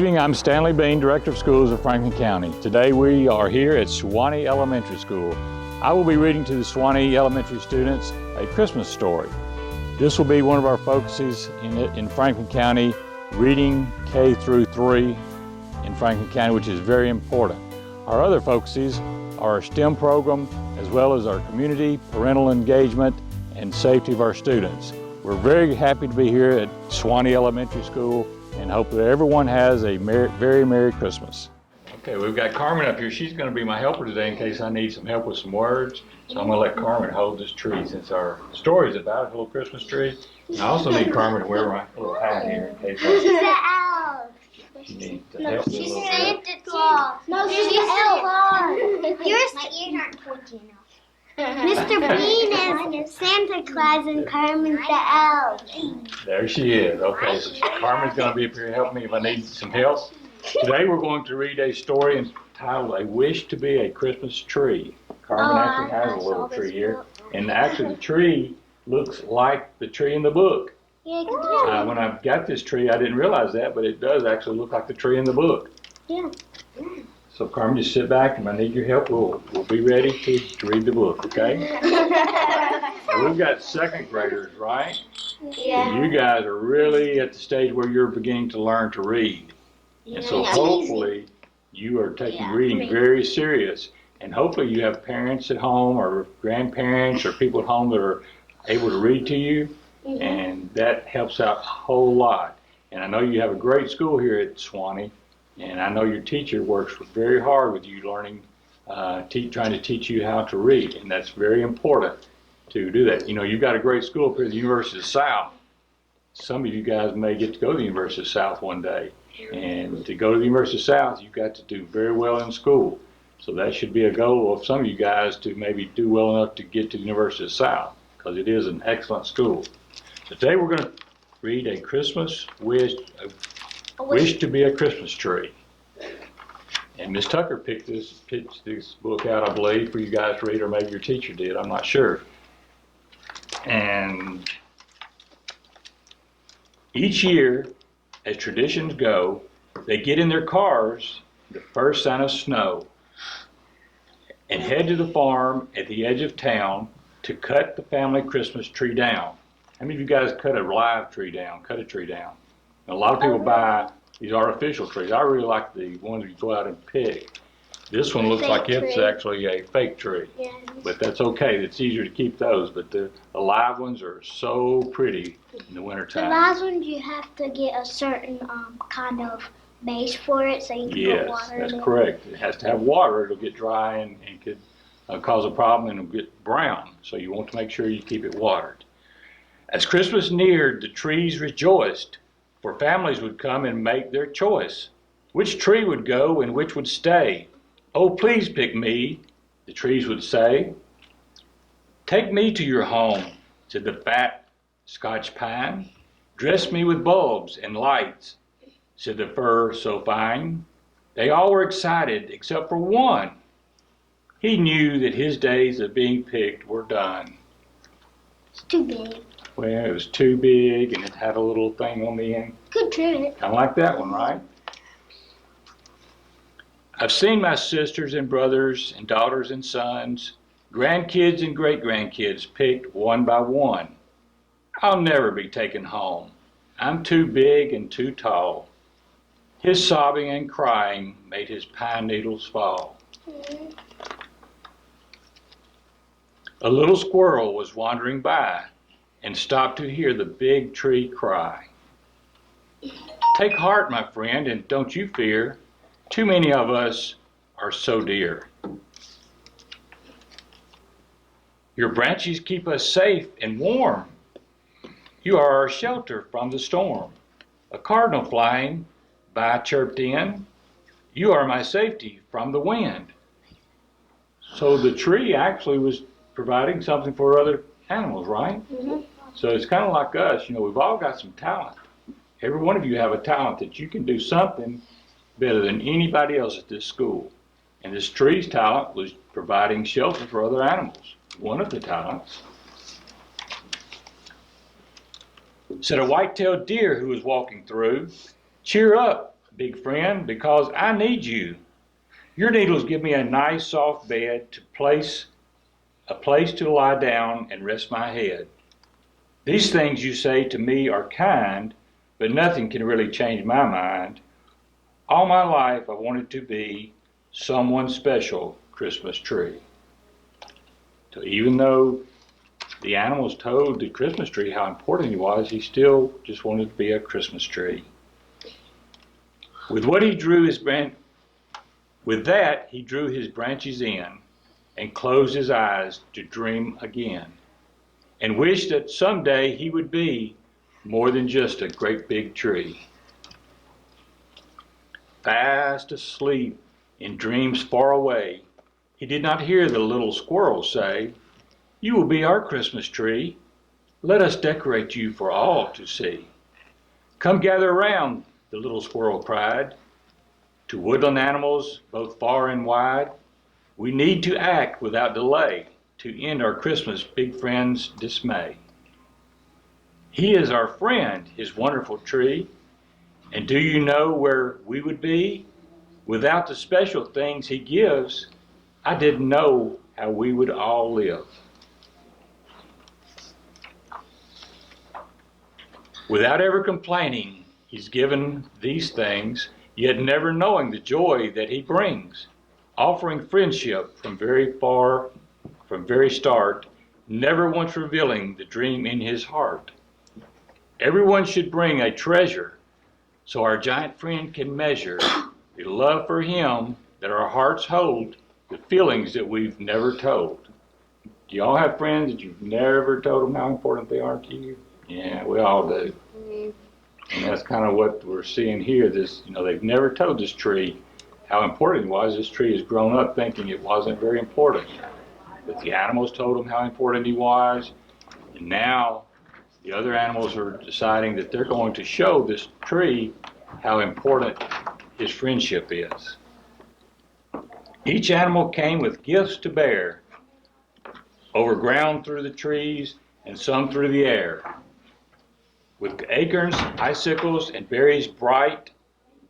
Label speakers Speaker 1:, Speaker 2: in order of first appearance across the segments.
Speaker 1: evening. I'm Stanley Bean, Director of Schools of Franklin County. Today we are here at Sewanee Elementary School. I will be reading to the Sewanee Elementary students a Christmas story. This will be one of our focuses in Franklin County, reading K through 3 in Franklin County, which is very important. Our other focuses are our STEM program, as well as our community, parental engagement, and safety of our students. We're very happy to be here at Sewanee Elementary School and hope that everyone has a very Merry Christmas. Okay, we've got Carmen up here. She's going to be my helper today in case I need some help with some words. So I'm going to let Carmen hold this tree since our story is about a little Christmas tree. And I also need Carmen to wear my little hat here in case
Speaker 2: She's an elf.
Speaker 1: she needs to help me a
Speaker 2: She's
Speaker 1: little bit.
Speaker 2: Santa Claus. No, she's an elf. My ears aren't pointy enough. Mr. Bean is Santa Claus and Carmen's the elf.
Speaker 1: There she is. Okay, so Carmen's going to be up here helping me if I need some help. Today we're going to read a story entitled A Wish to be a Christmas Tree. Carmen actually has a little tree here. And actually the tree looks like the tree in the book. When I got this tree, I didn't realize that, but it does actually look like the tree in the book.
Speaker 2: Yeah.
Speaker 1: So Carmen, just sit back, and if I need your help, we'll be ready to read the book, okay? Now, we've got second graders, right?
Speaker 2: Yeah.
Speaker 1: So you guys are really at the stage where you're beginning to learn to read. And so hopefully you are taking reading very serious. And hopefully you have parents at home or grandparents or people at home that are able to read to you. And that helps out a whole lot. And I know you have a great school here at Sewanee. And I know your teacher works very hard with you learning, trying to teach you how to read. And that's very important to do that. You know, you've got a great school up here at the University of the South. Some of you guys may get to go to the University of the South one day. And to go to the University of the South, you've got to do very well in school. So that should be a goal of some of you guys to maybe do well enough to get to the University of the South, because it is an excellent school. So today we're going to read a Christmas wish, Wish to be a Christmas Tree. And Miss Tucker picked this book out, I believe, for you guys to read, or maybe your teacher did, I'm not sure. And each year, as traditions go, they get in their cars the first sign of snow and head to the farm at the edge of town to cut the family Christmas tree down. How many of you guys cut a live tree down, cut a tree down? A lot of people buy these artificial trees. I really like the ones you go out and pick. This one looks like it's actually a fake tree, but that's okay. It's easier to keep those, but the live ones are so pretty in the wintertime.
Speaker 2: The live ones, you have to get a certain kind of base for it so you can put water in it.
Speaker 1: Yes, that's correct. It has to have water. It'll get dry and could cause a problem, and it'll get brown. So you want to make sure you keep it watered. As Christmas neared, the trees rejoiced, for families would come and make their choice. Which tree would go and which would stay? Oh, please pick me, the trees would say. Take me to your home, said the fat Scotch pine. Dress me with bulbs and lights, said the fir so fine. They all were excited except for one. He knew that his days of being picked were done.
Speaker 2: It's too big.
Speaker 1: Well, it was too big, and it had a little thing on the end.
Speaker 2: Good tree.
Speaker 1: Kind of like that one, right? I've seen my sisters and brothers and daughters and sons, grandkids and great-grandkids picked one by one. I'll never be taken home. I'm too big and too tall. His sobbing and crying made his pine needles fall. A little squirrel was wandering by and stopped to hear the big tree cry. Take heart, my friend, and don't you fear. Too many of us are so dear. Your branches keep us safe and warm. You are our shelter from the storm. A cardinal flying by chirped in. You are my safety from the wind. So the tree actually was providing something for other animals, right? So it's kind of like us, you know, we've all got some talent. Every one of you have a talent that you can do something better than anybody else at this school. And this tree's talent was providing shelter for other animals. One of the talents. Said a white-tailed deer who was walking through, cheer up, big friend, because I need you. Your needles give me a nice soft bed a place to lie down and rest my head. These things you say to me are kind, but nothing can really change my mind. All my life I wanted to be someone's special Christmas tree. So even though the animals told the Christmas tree how important he was, he still just wanted to be a Christmas tree. With that, he drew his branches in and closed his eyes to dream again, and wished that someday he would be more than just a great big tree. Fast asleep in dreams far away, he did not hear the little squirrel say, "You will be our Christmas tree. Let us decorate you for all to see." "Come gather around," the little squirrel cried, "to woodland animals both far and wide. We need to act without delay to end our Christmas big friend's dismay. He is our friend, his wonderful tree. And do you know where we would be? Without the special things he gives, I didn't know how we would all live." Without ever complaining, he's given these things, yet never knowing the joy that he brings, offering friendship from very start, never once revealing the dream in his heart. Everyone should bring a treasure, so our giant friend can measure the love for him that our hearts hold, the feelings that we've never told. Do y'all have friends that you've never told them how important they are to you? Yeah, we all do. And that's kind of what we're seeing here. They've never told this tree how important it was. This tree has grown up thinking it wasn't very important. But the animals told him how important he was. And now the other animals are deciding that they're going to show this tree how important his friendship is. Each animal came with gifts to bear, over ground through the trees and some through the air. With acorns, icicles, and berries bright,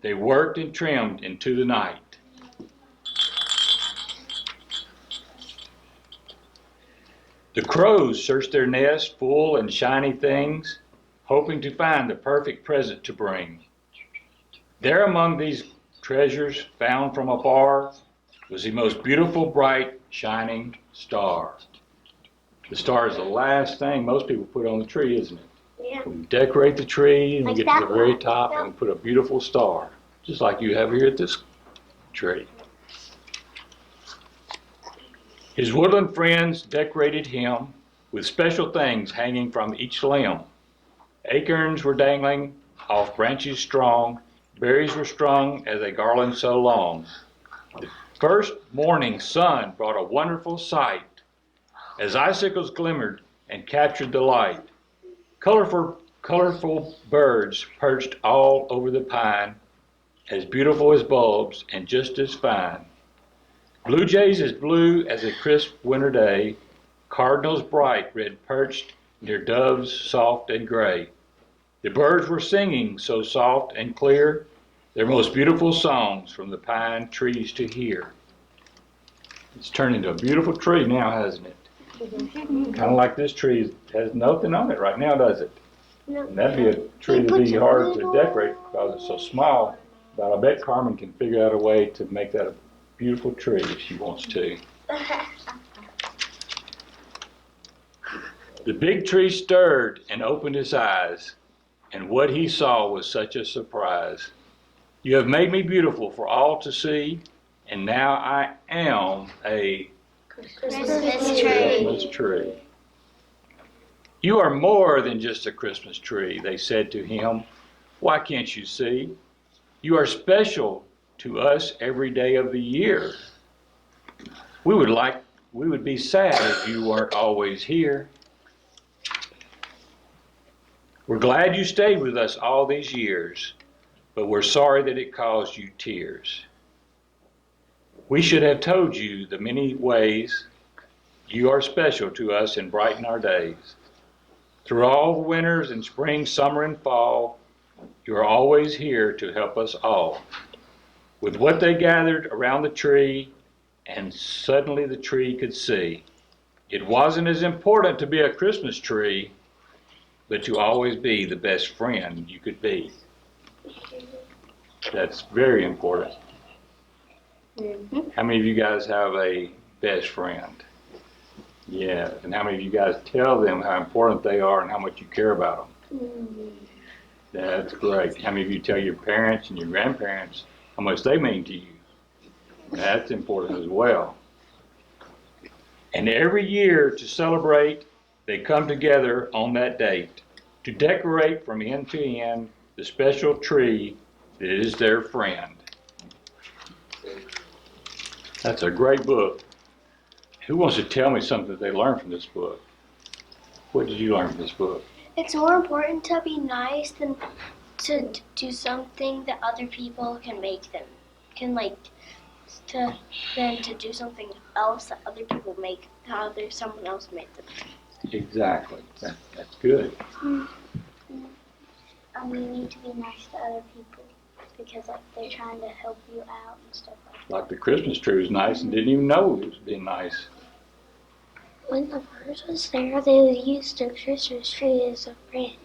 Speaker 1: they worked and trimmed into the night. The crows searched their nests full and shiny things, hoping to find the perfect present to bring. There among these treasures found from afar was the most beautiful, bright, shining star. The star is the last thing most people put on the tree, isn't it?
Speaker 2: Yeah.
Speaker 1: We decorate the tree and we
Speaker 2: Like
Speaker 1: get to
Speaker 2: that
Speaker 1: the very
Speaker 2: one.
Speaker 1: top and we put a beautiful star, just like you have here at this tree. His woodland friends decorated him with special things hanging from each limb. Acorns were dangling off branches strong, berries were strung as a garland so long. The first morning sun brought a wonderful sight as icicles glimmered and captured the light. Colorful birds perched all over the pine, as beautiful as bulbs and just as fine. Blue jays as blue as a crisp winter day, cardinals bright red perched near doves soft and gray. The birds were singing so soft and clear, their most beautiful songs from the pine trees to hear. It's turned into a beautiful tree now, hasn't it? Kind of like this tree has nothing on it right now, does it?
Speaker 2: No.
Speaker 1: And that'd be a tree that'd be hard to decorate because it's so small, but I bet Carmen can figure out a way to make that a beautiful tree if she wants to. The big tree stirred and opened his eyes, and what he saw was such a surprise. "You have made me beautiful for all to see, and now I am a Christmas tree. You are more than just a Christmas tree," they said to him. "Why can't you see? You are special to us every day of the year. We would be sad if you weren't always here. We're glad you stayed with us all these years, but we're sorry that it caused you tears. We should have told you the many ways you are special to us and brighten our days. Through all the winters and spring, summer, and fall, You are always here to help us all. With what they gathered around the tree, and suddenly the tree could see. It wasn't as important to be a Christmas tree, but to always be the best friend you could be. That's very important. How many of you guys have a best friend? Yeah, and how many of you guys tell them how important they are and how much you care about them? That's great. How many of you tell your parents and your grandparents how much they mean to you? That's important as well. And every year to celebrate, they come together on that date to decorate from end to end the special tree that is their friend. That's a great book. Who wants to tell me something that they learned from this book? What did you learn from this book?
Speaker 2: It's more important to be nice than to do something that other people can make them. Than to do something else that other people make, someone else made them.
Speaker 1: Exactly. That's good.
Speaker 2: You need to be nice to other people because they're trying to help you out and stuff like that.
Speaker 1: Like the Christmas tree was nice and didn't even know it was being nice.
Speaker 2: When the birds was there, they would use the Christmas tree as a friend.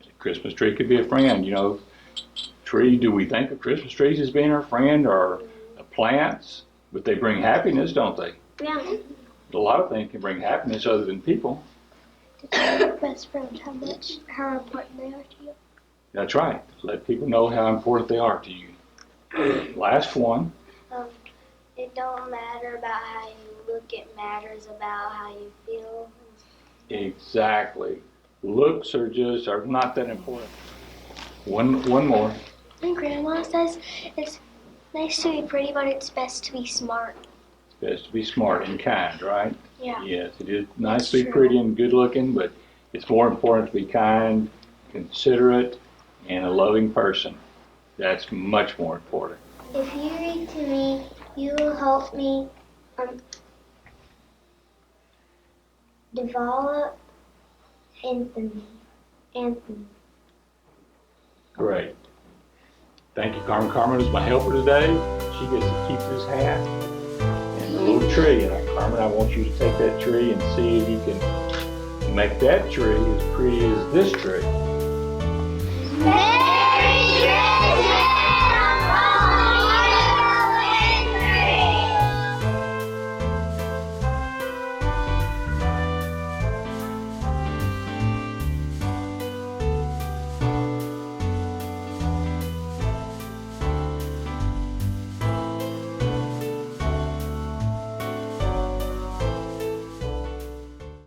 Speaker 1: The Christmas tree could be a friend, you know. Tree, do we think of Christmas trees as being our friend or plants? But they bring happiness, don't they?
Speaker 2: Yeah.
Speaker 1: A lot of things can bring happiness other than people.
Speaker 2: To tell your best friend how important they are to you.
Speaker 1: That's right. Let people know how important they are to you. Last one.
Speaker 2: It don't matter about how you look, it matters about how you feel.
Speaker 1: Exactly. Looks are not that important. One more.
Speaker 2: And Grandma says it's nice to be pretty, but it's best to be smart.
Speaker 1: It's best to be smart and kind, right?
Speaker 2: Yeah.
Speaker 1: Yes, it is nice to be pretty and good looking, but it's more important to be kind, considerate, and a loving person. That's much more important.
Speaker 2: If you read to me, you will help me develop Anthony.
Speaker 1: Great. Thank you, Carmen. Carmen is my helper today. She gets to keep this hat and the little tree. And Carmen, I want you to take that tree and see if you can make that tree as pretty as this tree.